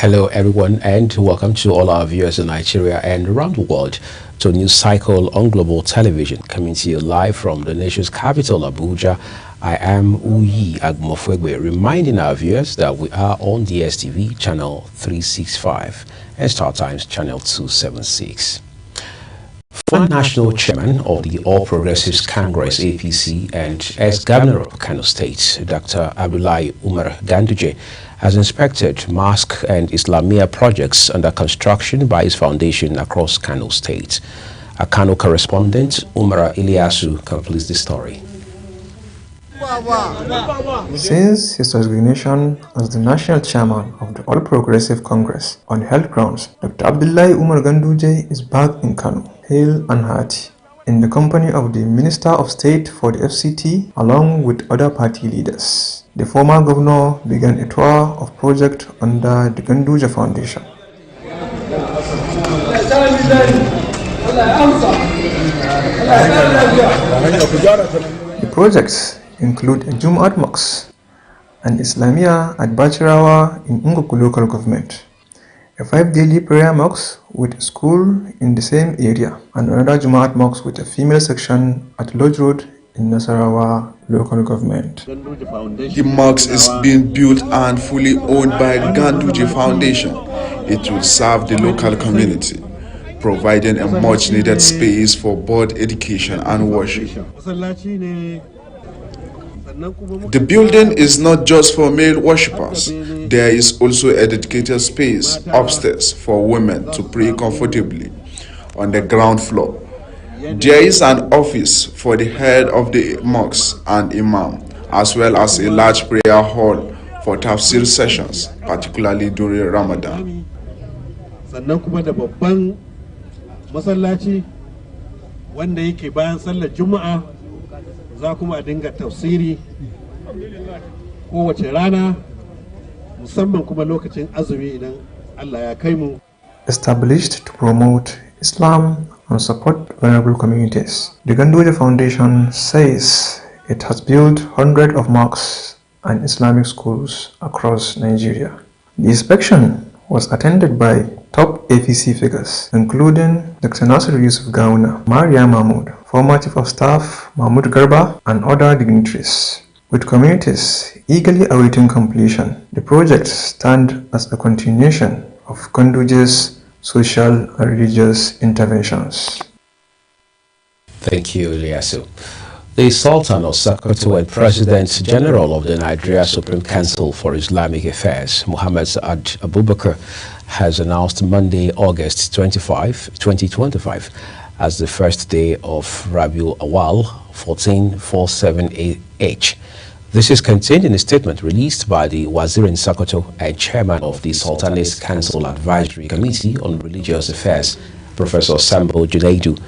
Hello everyone and welcome to all our viewers in Nigeria and around the world to a new cycle on Global Television coming to you live from the nation's capital, Abuja. I am Uyi Agmofwegwe, reminding our viewers that we are on DSTV channel 365 and Star Times channel 276. Former National Chairman of the All Progressives Congress APC and ex-Governor of Kano State, Dr. Abdullahi Umar Ganduje, has inspected mosque and Islamia projects under construction by his foundation across Kano State. A Kano correspondent, Umar Ilyasu, completes the story. Since his resignation as the national chairman of the All Progressive Congress on health grounds, Dr. Abdullahi Umar Ganduje is back in Kano, hale and hearty, in the company of the Minister of State for the FCT along with other party leaders. The former governor began a tour of projects under the Ganduje Foundation. The projects include a Jumu'at Mosque, an Islamia at Bachirawa in Ungoku local government, a 5-daily prayer mosque with a school in the same area, and another Jumu'at Mosque with a female section at Lodge Road in Nasarawa local government. The mosque is being built and fully owned by Ganduje Foundation. It will serve the local community, providing a much-needed space for both education and worship. The building is not just for male worshippers. There is also a dedicated space upstairs for women to pray comfortably. On the ground floor, there is an office for the head of the mosque and imam, as well as a large prayer hall for tafsir sessions, particularly during Ramadan. Sannan kuma da babban masallaci wanda yake bayan sallar Juma'a za kuma a dinga tafsiri kowace rana, musamman kuma lokacin azumi idan Allah ya kai mu. Established to promote Islam and support vulnerable communities, the Ganduje Foundation says it has built hundreds of mosques and Islamic schools across Nigeria. The inspection was attended by top APC figures, including Dr. Nasir Yusuf Gawuna, Maria Mahmood, former Chief of Staff Mahmoud Garba, and other dignitaries. With communities eagerly awaiting completion, the project stands as a continuation of Ganduje's social and religious interventions. Thank you, Ilyasu. The Sultan of Sokoto and President General of the Nigeria Supreme Council for Islamic Affairs, Muhammad Saad Abubakar, has announced Monday, August 25, 2025, as the first day of Rabiul Awal 1447 This is contained in a statement released by the Wazir in Sokoto and Chairman of the Sultanate Council Advisory Committee on Religious Affairs, Professor Sambo Junaidu.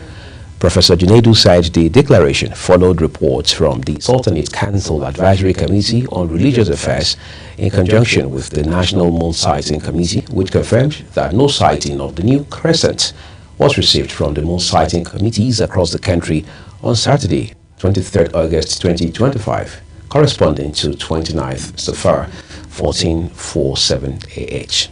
Professor Junaidu said the declaration followed reports from the Sultanate Council Advisory Committee on Religious Affairs in conjunction with the National Moon Sighting Committee, which confirmed that no sighting of the new crescent was received from the moon sighting committees across the country on Saturday, 23rd August 2025, corresponding to 29th Safar 1447 AH.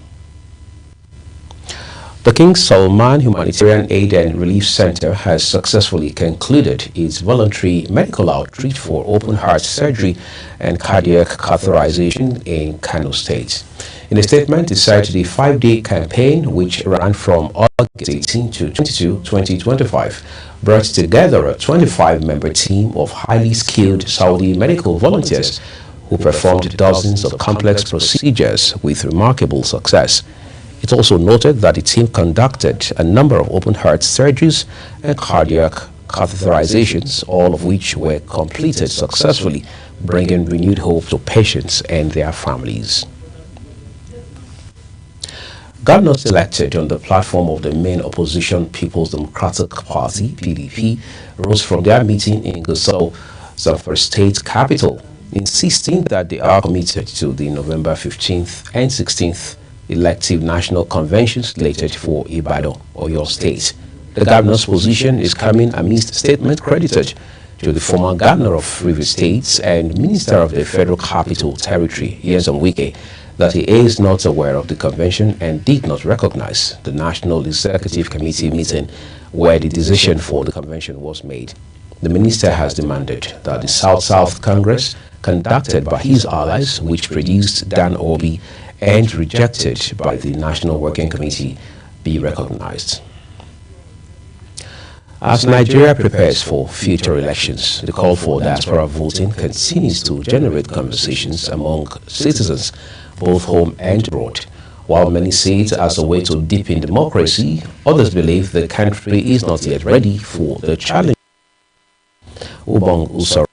The King Salman Humanitarian Aid and Relief Center has successfully concluded its voluntary medical outreach for open heart surgery and cardiac catheterization in Kano State. In a statement, it cited the 5-day campaign, which ran from August 18 to 22, 2025, brought together a 25-member team of highly skilled Saudi medical volunteers who performed dozens of complex procedures with remarkable success. It also noted that the team conducted a number of open heart surgeries and cardiac catheterizations, all of which were completed successfully, bringing renewed hope to patients and their families. Governors elected on the platform of the main opposition People's Democratic Party, PDP, rose from their meeting in Gusau, Zamfara State capital, insisting that they are committed to the November 15th and 16th elective national convention slated for Ibadan, Oyo State. The governor's position is coming amidst a statement credited to the former governor of Rivers State and Minister of the Federal Capital Territory, Nyesom Wike, that he is not aware of the convention and did not recognize the National Executive Committee meeting where the decision for the convention was made. The minister has demanded that the South-South Congress, conducted by his allies, which produced Dan Obi and rejected by the National Working Committee, be recognized. As Nigeria prepares for future elections, the call for diaspora voting continues to generate conversations among citizens, both home and abroad. While many see it as a way to deepen democracy, others believe the country is not yet ready for the challenge. Ubong Usoro.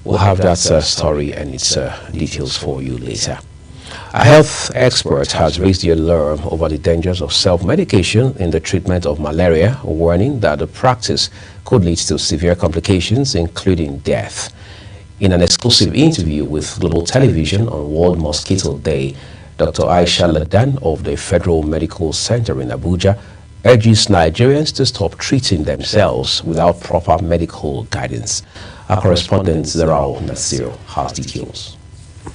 We'll have that story and its details for you later. A health expert has raised the alarm over the dangers of self-medication in the treatment of malaria, warning that the practice could lead to severe complications, including death. In an exclusive interview with Global Television on World Mosquito Day, Dr. Aisha Ladan of the Federal Medical Center in Abuja urges Nigerians to stop treating themselves without proper medical guidance. Our correspondent Zarao Nasiro has details.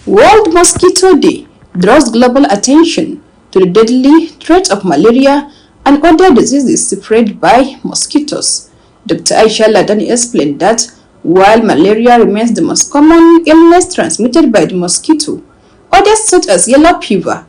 World Mosquito Day draws global attention to the deadly threat of malaria and other diseases spread by mosquitoes. Dr. Aisha Ladan explained that while malaria remains the most common illness transmitted by the mosquito, others such as yellow fever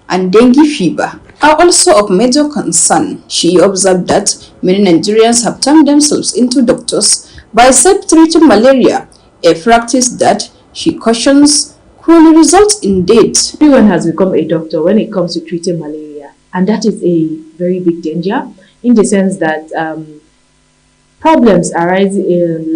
and dengue fever are also of major concern. She observed that many Nigerians have turned themselves into doctors by self-treating malaria, a practice that she cautions could result in death. Everyone has become a doctor when it comes to treating malaria, and that is a very big danger in the sense that problems arise in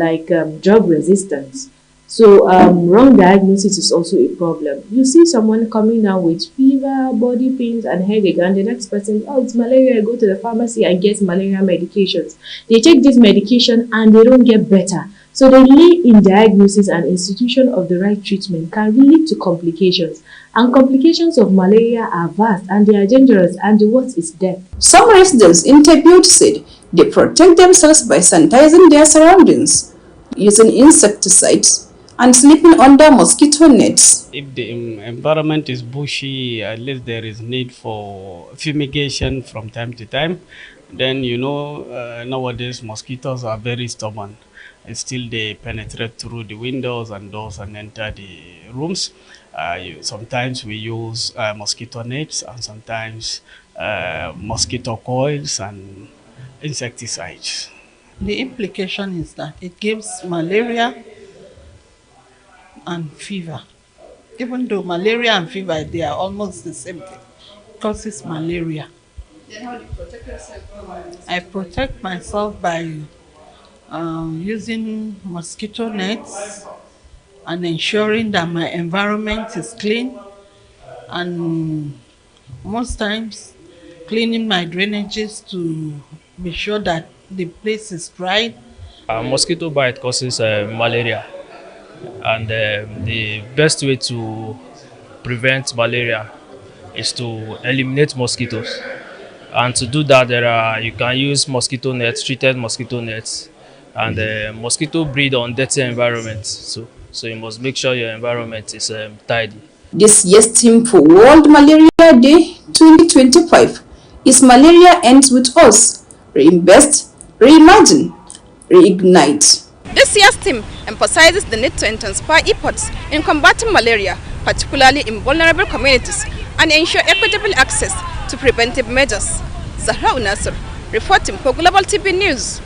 drug resistance. So wrong diagnosis is also a problem. You see someone coming down with fever, body pains and headache, and the next person, oh, it's malaria, go to the pharmacy and get malaria medications. They take this medication and they don't get better. So the delay in diagnosis and institution of the right treatment can lead to complications. And complications of malaria are vast and they are dangerous, and the worst is death. Some residents interviewed said they protect themselves by sanitizing their surroundings, using insecticides, and sleeping under mosquito nets. If the environment is bushy, at least there is need for fumigation from time to time. Then, nowadays mosquitoes are very stubborn. Still they penetrate through the windows and doors and enter the rooms. Sometimes we use mosquito nets, and sometimes mosquito coils and insecticides. The implication is that it gives malaria and fever. Even though malaria and fever, they are almost the same thing. It causes malaria. Then how do you protect yourself? I protect myself by using mosquito nets and ensuring that my environment is clean, and most times cleaning my drainages to be sure that the place is dry. Mosquito bite causes malaria, and the best way to prevent malaria is to eliminate mosquitoes. And to do that, you can use mosquito nets, treated mosquito nets, and mosquito breed on dirty environments. So you must make sure your environment is tidy. This year's theme for World Malaria Day 2025 is Malaria Ends With Us. Reinvest, reimagine, reignite. This year's theme emphasizes the need to intensify efforts in combating malaria, particularly in vulnerable communities, and ensure equitable access to preventive measures. Zahra Nasir, reporting for Global TV News.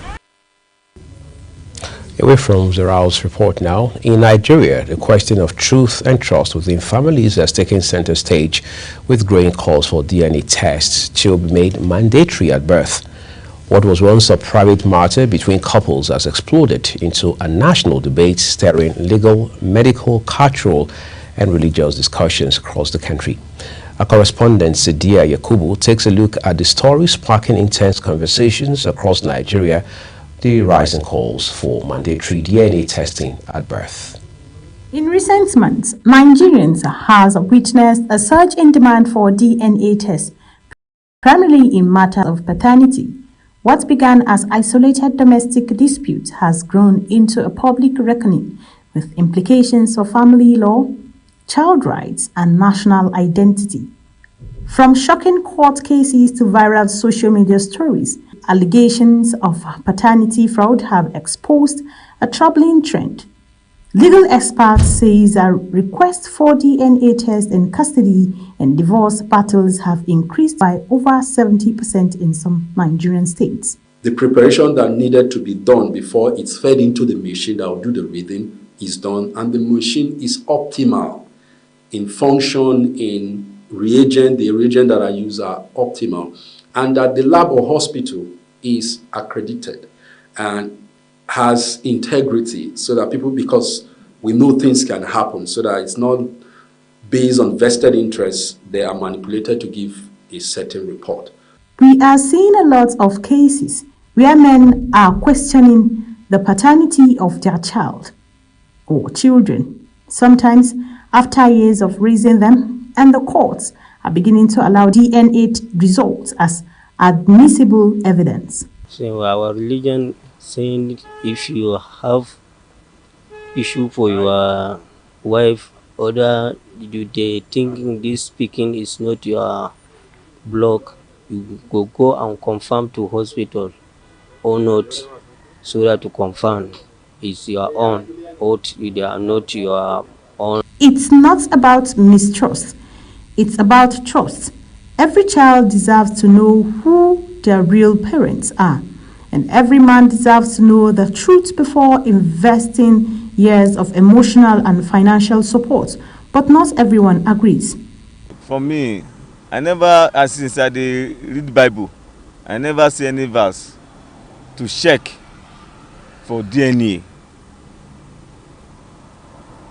Away from Zarao's report now, in Nigeria, the question of truth and trust within families has taken center stage, with growing calls for DNA tests to be made mandatory at birth. What was once a private matter between couples has exploded into a national debate stirring legal, medical, cultural, and religious discussions across the country. Our correspondent Sidia Yakubu takes a look at the story sparking intense conversations across Nigeria, the rising calls for mandatory DNA testing at birth. In recent months, Nigerians have witnessed a surge in demand for DNA tests, primarily in matters of paternity. What began as isolated domestic disputes has grown into a public reckoning with implications for family law, child rights, and national identity. From shocking court cases to viral social media stories, allegations of paternity fraud have exposed a troubling trend. Legal experts say requests for DNA tests in custody and divorce battles have increased by over 70% in some Nigerian states. The preparation that needed to be done before it's fed into the machine that will do the reading is done, and the machine is optimal in function, in reagent. The reagent that I use are optimal, and that the lab or hospital is accredited and has integrity, so that people, because we know things can happen, so that it's not based on vested interests, they are manipulated to give a certain report. We are seeing a lot of cases where men are questioning the paternity of their child or children, sometimes after years of raising them, and the courts are beginning to allow DNA results as admissible evidence. So our religion saying if you have issue for your wife, or they thinking this speaking is not your block, you go and confirm to hospital or not, so that to confirm is your own or they are not your own. It's not about mistrust, it's about trust. Every child deserves to know who their real parents are, and every man deserves to know the truth before investing years of emotional and financial support. But not everyone agrees. For me, I never, since I read the Bible, I never see any verse to check for DNA.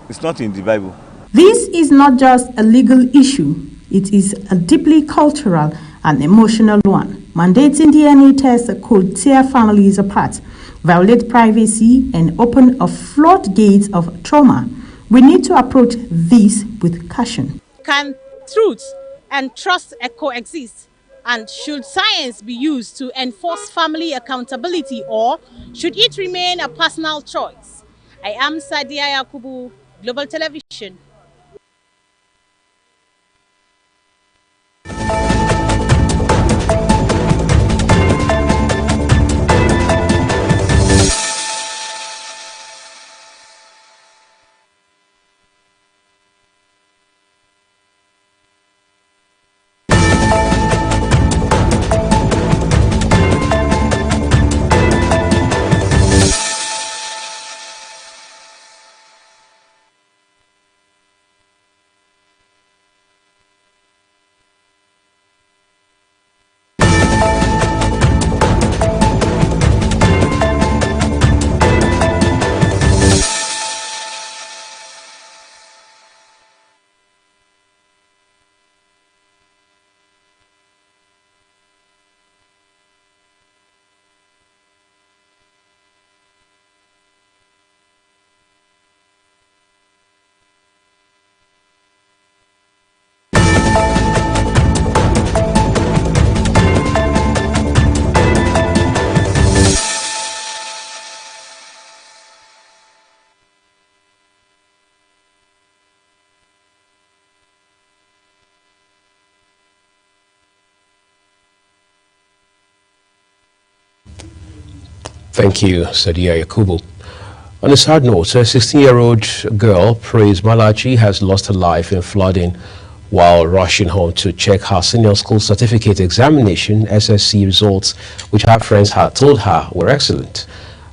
It's not in the Bible. This is not just a legal issue, it is a deeply cultural and emotional one. Mandating DNA tests could tear families apart, violate privacy, and open a floodgate of trauma. We need to approach this with caution. Can truth and trust coexist? And should science be used to enforce family accountability, or should it remain a personal choice? I am Sadia Yakubu, Global Television. Thank you, Sadia Yakubu. On a sad note, a 16-year-old girl, Praise Malachi, has lost her life in flooding while rushing home to check her senior school certificate examination SSC results, which her friends had told her were excellent.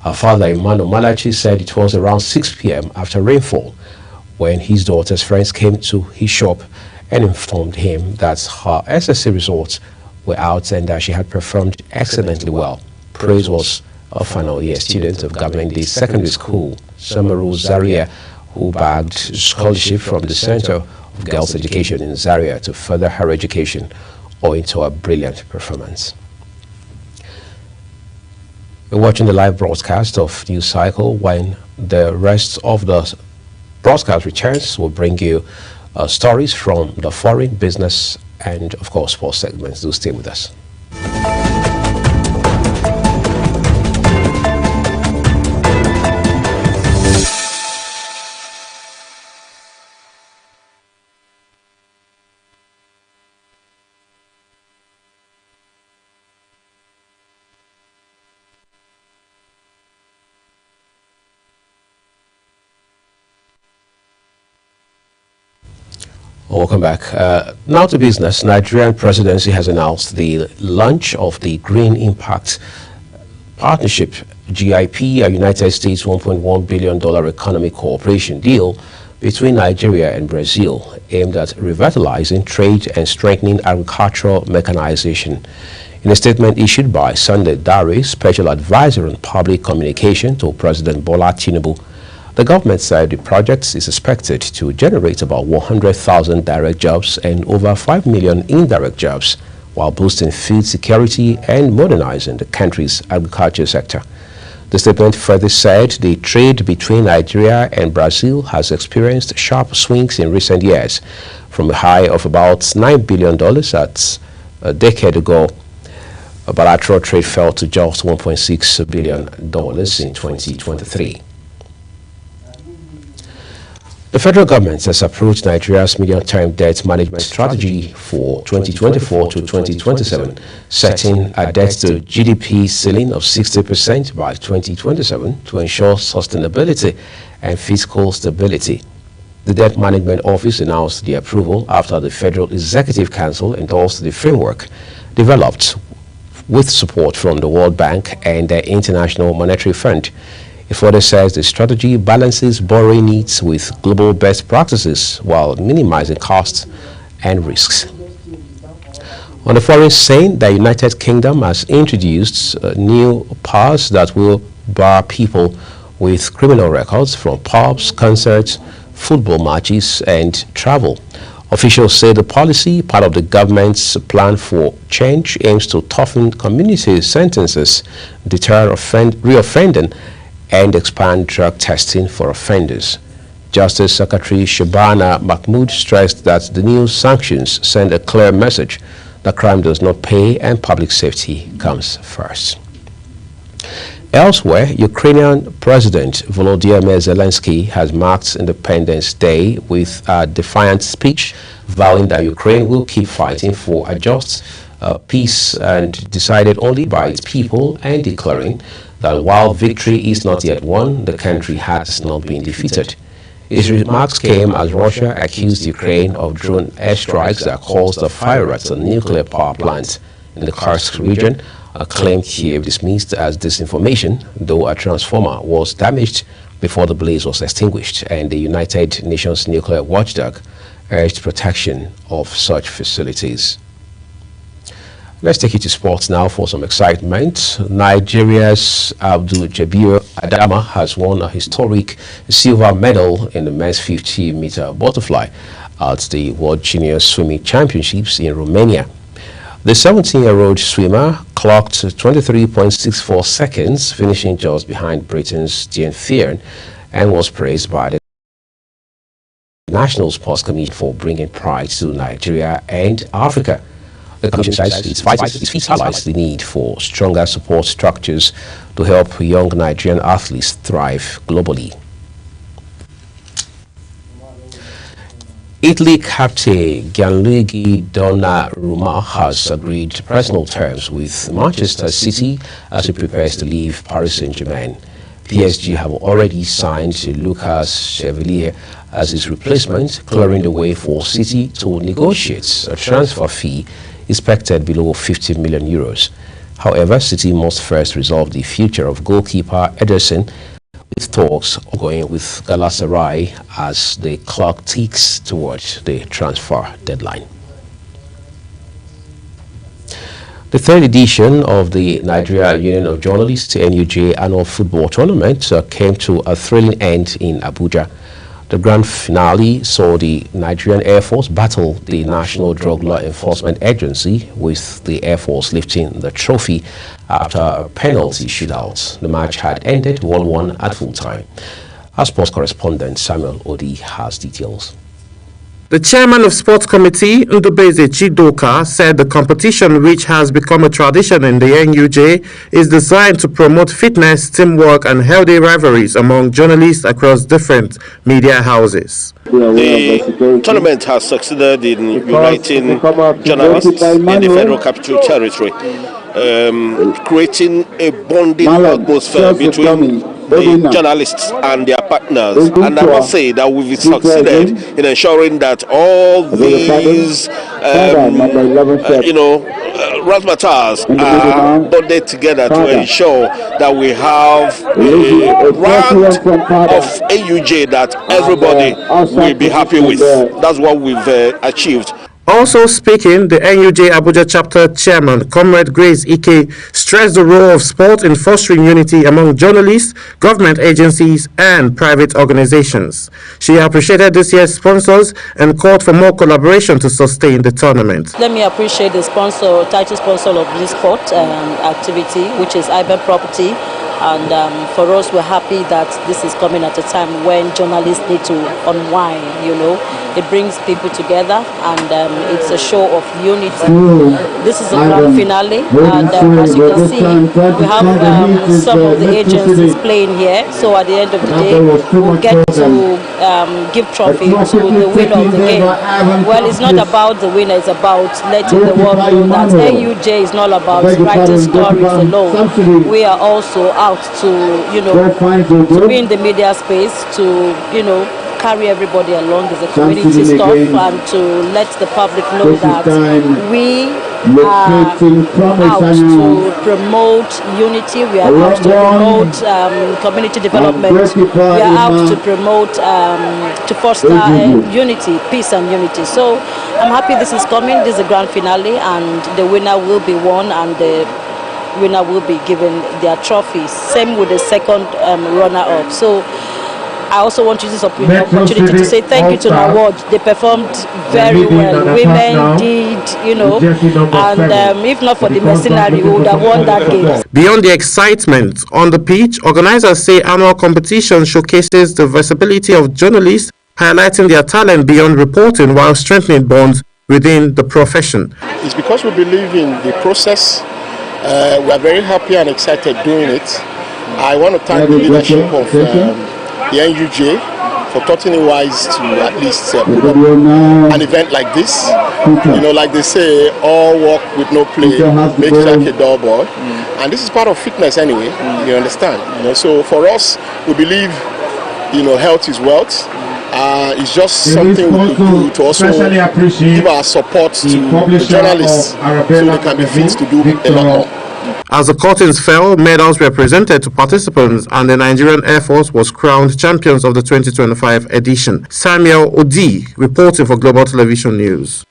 Her father, Emmanuel Malachi, said it was around 6 p.m. after rainfall when his daughter's friends came to his shop and informed him that her SSC results were out and that she had performed excellently well. Praise was a final year student of Government Day Secondary School, Samaru Zaria, who bagged scholarship from the Center of Girls Education in Zaria to further her education owing to a brilliant performance. You're watching the live broadcast of News Cycle. When the rest of the broadcast returns, we'll bring you stories from the foreign, business, and of course sports segments. Do stay with us. Welcome back. Now to business. Nigerian presidency has announced the launch of the Green Impact Partnership, GIP, a United States $1.1 billion economic cooperation deal between Nigeria and Brazil, aimed at revitalizing trade and strengthening agricultural mechanization. In a statement issued by Sunday Dare, Special Advisor on Public Communication to President Bola Tinubu, the government said the project is expected to generate about 100,000 direct jobs and over 5 million indirect jobs, while boosting food security and modernizing the country's agriculture sector. The statement further said the trade between Nigeria and Brazil has experienced sharp swings in recent years, from a high of about $9 billion at a decade ago. Bilateral trade fell to just $1.6 billion in 2023. The federal government has approved Nigeria's medium-term debt management strategy for 2024 to 2027, setting a debt-to-GDP ceiling of 60% by 2027 to ensure sustainability and fiscal stability. The Debt Management Office announced the approval after the Federal Executive Council endorsed the framework developed with support from the World Bank and the International Monetary Fund. It further says the strategy balances borrowing needs with global best practices while minimizing costs and risks. On the foreign scene, the United Kingdom has introduced new powers that will bar people with criminal records from pubs, concerts, football matches, and travel. Officials say the policy, part of the government's plan for change, aims to toughen community sentences, deter reoffending, and expand drug testing for offenders. Justice Secretary Shabana Mahmood stressed that the new sanctions send a clear message that crime does not pay and public safety comes first. Elsewhere, Ukrainian President Volodymyr Zelensky has marked Independence Day with a defiant speech, vowing that Ukraine will keep fighting for a just peace and decided only by its people, and declaring that while victory is not yet won, the country has not been defeated. His remarks came as Russia accused Ukraine of drone airstrikes that caused a fire at a nuclear power plant in the Kursk region, a claim Kiev dismissed as disinformation, though a transformer was damaged before the blaze was extinguished, and the United Nations nuclear watchdog urged protection of such facilities. Let's take you to sports now for some excitement. Nigeria's Abdul Jabir Adama has won a historic silver medal in the men's 50-meter butterfly at the World Junior Swimming Championships in Romania. The 17-year-old swimmer clocked 23.64 seconds, finishing just behind Britain's Jane Fearn, and was praised by the National Sports Commission for bringing pride to Nigeria and Africa. The Commission says its feat highlights the need for stronger support structures to help young Nigerian athletes thrive globally. Italy captain Gianluigi Donnarumma has agreed personal terms with Manchester City as he prepares to leave Paris Saint-Germain. PSG have already signed Lucas Chevalier as his replacement, clearing the way for City to negotiate a transfer fee expected below 50 million euros. However, City must first resolve the future of goalkeeper Ederson, with talks ongoing with Galatasaray as the clock ticks towards the transfer deadline. The third edition of the Nigeria Union of Journalists NUJ annual football tournament came to a thrilling end in Abuja. The grand finale saw the Nigerian Air Force battle the National Drug Law Enforcement Agency, with the Air Force lifting the trophy after a penalty shootout. The match had ended 1-1 at full time. Our sports correspondent Samuel Odi has details. The chairman of Sports Committee, Ndubeze Chidoka, said the competition, which has become a tradition in the NUJ, is designed to promote fitness, teamwork and healthy rivalries among journalists across different media houses. The tournament has succeeded in uniting journalists in the Federal Capital Territory, creating a bonding atmosphere between the journalists and their partners. And I must say that we've succeeded in ensuring that all these, razzmatazz are bonded together to ensure that we have a brand of AUJ that everybody will be happy with. That's what we've achieved. Also speaking, the NUJ Abuja chapter chairman, Comrade Grace Ike, stressed the role of sport in fostering unity among journalists, government agencies, and private organizations. She appreciated this year's sponsors and called for more collaboration to sustain the tournament. Let me appreciate the title sponsor of this sport activity, which is IBM Property. And for us, we're happy that this is coming at a time when journalists need to unwind, It brings people together, and it's a show of unity. This is a grand finale, and as you can see, we have some of the agencies playing here. So at the end of the day, we'll get to give trophy to the winner of the game. Well, it's not about the winner, it's about letting the world know that AUJ is not about writing stories alone. We are also out to, to be in the media space, to, carry everybody along as a community stuff, and to let the public know that we are out to promote unity, we are out to promote community development, we are out to promote, to foster unity, peace and unity. So I'm happy this is coming. This is a grand finale, and the winner will be won, and the winner will be given their trophies. Same with the second runner-up. So I also want to use this opportunity to say thank you to the award. They performed very well. Women did, and if not for the mercenary, we would have won that game. Beyond the excitement on the pitch, organizers say annual competition showcases the versatility of journalists, highlighting their talent beyond reporting while strengthening bonds within the profession. It's because we believe in the process. We are very happy and excited doing it. I want to thank the leadership of the NUJ for thoughting it wise to at least put up an event like this. Like they say, all work with no play makes Jack a dull boy. And this is part of fitness anyway, you understand. So for us, we believe, health is wealth. It's just something we could do to also give our support to the journalists so they can be fit to do a lot more. As the curtains fell, medals were presented to participants, and the Nigerian Air Force was crowned champions of the 2025 edition. Samuel Odi, reporting for Global Television News.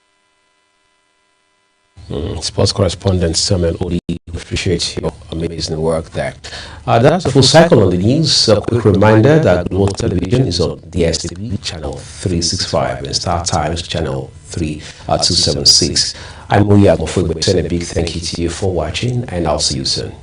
Sports correspondent Samuel Odi, appreciate your amazing work there. That's a full cycle on the news. A quick reminder that Global Television is on DSTV channel 365 and Star Times channel 276. I'm Muya Mofugbe. A big thank you to you for watching, and I'll see you soon.